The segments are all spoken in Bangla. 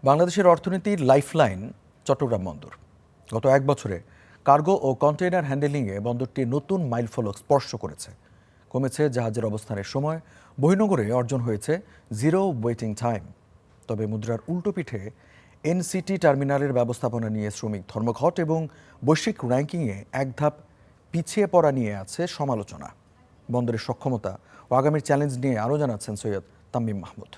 বাংলাদেশের অর্থনীতির লাইফলাইন চট্টগ্রাম বন্দর। গত এক বছরে কার্গো ও কন্টেইনার হ্যান্ডেলিংয়ে বন্দরটি নতুন মাইলফলক স্পর্শ করেছে। কমেছে জাহাজের অবস্থানের সময়, বহির্নোঙরে অর্জন হয়েছে জিরো ওয়েটিং টাইম। তবে মুদ্রার উল্টো পিঠে এনসিটি টার্মিনালের ব্যবস্থাপনা নিয়ে শ্রমিক ধর্মঘট এবং বৈশ্বিক র্যাঙ্কিংয়ে এক ধাপ পিছিয়ে পড়া নিয়ে আছে সমালোচনা। বন্দরের সক্ষমতা ও আগামীর চ্যালেঞ্জ নিয়ে আরও জানাচ্ছেন সৈয়দ তামিম মাহমুদ।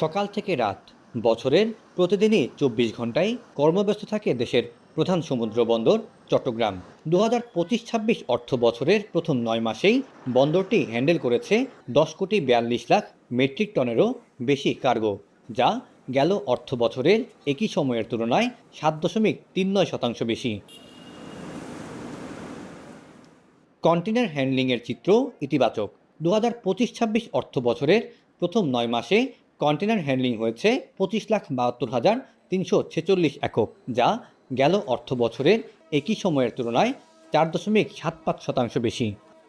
সকাল থেকে রাত, বছরের প্রতিদিনই ২৪ ঘন্টায় কর্মব্যস্ত থাকে দেশের প্রধান সমুদ্র বন্দর চট্টগ্রাম। ২০২৫-২৬ অর্থ বছরের প্রথম ৯ মাসেই বন্দরটি হ্যান্ডেল করেছে ১০,৪২,০০,০০০ মেট্রিক টনেরও বেশি কার্গো, যা গেল অর্থ বছরের একই সময়ের তুলনায় ৭.৩৯% বেশি। কন্টেইনার হ্যান্ডলিংয়ের চিত্র ইতিবাচক। ২০২৫-২৬ অর্থ বছরের প্রথম ৯ মাসে কন্টেইনার হ্যান্ডলিং হয়েছে ২৫,৭২,৩৪৬ একক, যা গেল অর্থ বছরের একই সময়ের তুলনায় ৪.৭৫% বেশি।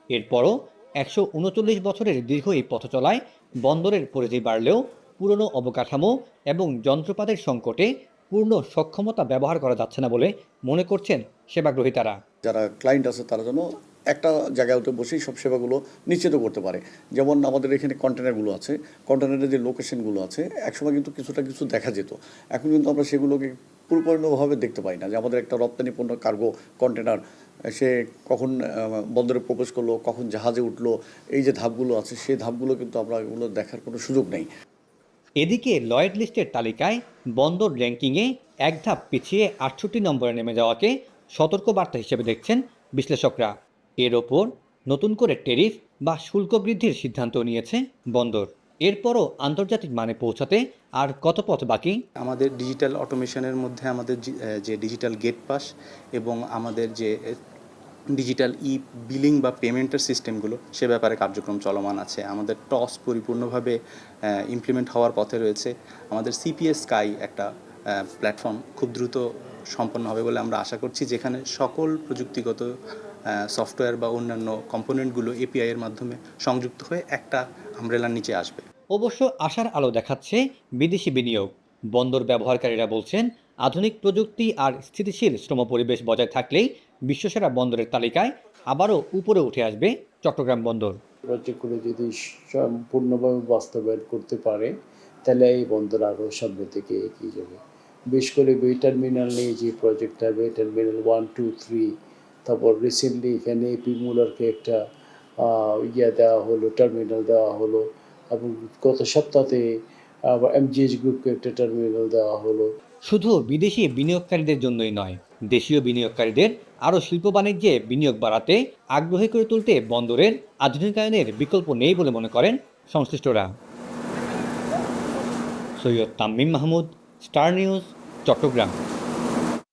এরপরও ১৩৯ বছরের দীর্ঘ এই পথ চলায় বন্দরের পরিধি বাড়লেও পুরনো অবকাঠামো এবং যন্ত্রপাতির সংকটে পূর্ণ সক্ষমতা ব্যবহার করা যাচ্ছে না বলে মনে করছেন সেবাগ্রহীতারা। যারা ক্লায়েন্ট আছে তারা যেন একটা জায়গায় বসেই সব সেবাগুলো নিশ্চিত করতে পারে। যেমন আমাদের এখানে কন্টেনারগুলো আছে, কন্টেনারের যে লোকেশনগুলো আছে, একসময় কিন্তু কিছু দেখা যেত। এখন কিন্তু আমরা সেগুলোকে পরিপূর্ণভাবে দেখতে পাই না, যে আমাদের একটা রপ্তানি পণ্য কার্গো কন্টেনার সে কখন বন্দরে প্রবেশ করলো, কখন জাহাজে উঠলো, এই যে ধাপগুলো আছে সেই ধাপগুলো কিন্তু আমরা এগুলো দেখার কোনো সুযোগ নেই। এদিকে লয়েড লিস্টের তালিকায় বন্দর র্যাঙ্কিংয়ে এক ধাপ পিছিয়ে ৬৮ নম্বরে নেমে যাওয়াকে সতর্কবার্তা হিসেবে দেখছেন বিশ্লেষকরা। এর ওপর নতুন করে ট্যারিফ বা শুল্ক বৃদ্ধির সিদ্ধান্ত নিয়েছে বন্দর। এরপরও আন্তর্জাতিক মানে পৌঁছাতে আর কত পথ বাকি? আমাদের ডিজিটাল অটোমেশনের মধ্যে আমাদের যে ডিজিটাল গেট পাস এবং আমাদের যে ডিজিটাল বিলিং বা পেমেন্টের সিস্টেমগুলো, সে ব্যাপারে কার্যক্রম চলমান আছে। আমাদের টস পরিপূর্ণভাবে ইমপ্লিমেন্ট হওয়ার পথে রয়েছে। আমাদের সিপিএস স্কাই একটা প্ল্যাটফর্ম খুব দ্রুত সম্পন্ন হবে বলে আমরা আশা করছি, যেখানে সকল প্রযুক্তিগত সফটওয়্যার বা অন্যান্য কম্পোনেন্টগুলো এপিআই এর মাধ্যমে সংযুক্ত হয়ে একটা আমব্রেলার নিচে আসবে। অবশ্য আশার আলো দেখাচ্ছে বিদেশি বিনিয়োগ। বন্দর ব্যবহারকারীরা বলছেন, আধুনিক প্রযুক্তি আর স্থিতিশীল শ্রম পরিবেশ বজায় থাকলেই বিশ্বসেরা বন্দরের তালিকায় আবারও উপরে উঠে আসবে চট্টগ্রাম বন্দর। প্রজেক্টগুলো যদি সম্পূর্ণভাবে বাস্তবায়ন করতে পারে, তাহলে এই বন্দর আরও সামনে থেকে এগিয়ে যাবে। বিশেষ করে বে টার্মিনাল নিয়ে যে প্রজেক্টটা, বে টার্মিনাল 1, 2, 3, তারপর রিসেন্টলি এখানে এপি মুলারকে একটা দেওয়া হলো, টার্মিনাল দেওয়া হলো, এবং গত সপ্তাহে আবার এমজিএইচ গ্রুপকে একটা টার্মিনাল দেওয়া হলো। শুধু বিদেশি বিনিয়োগকারীদের জন্যই নয়, দেশীয় বিনিয়োগকারীদের আরও শিল্প বাণিজ্যে বিনিয়োগ বাড়াতে আগ্রহী করে তুলতে বন্দরের আধুনিকায়নের বিকল্প নেই বলে মনে করেন সংশ্লিষ্টরা। Syed Tamim Mahmud, star news, Chittagong.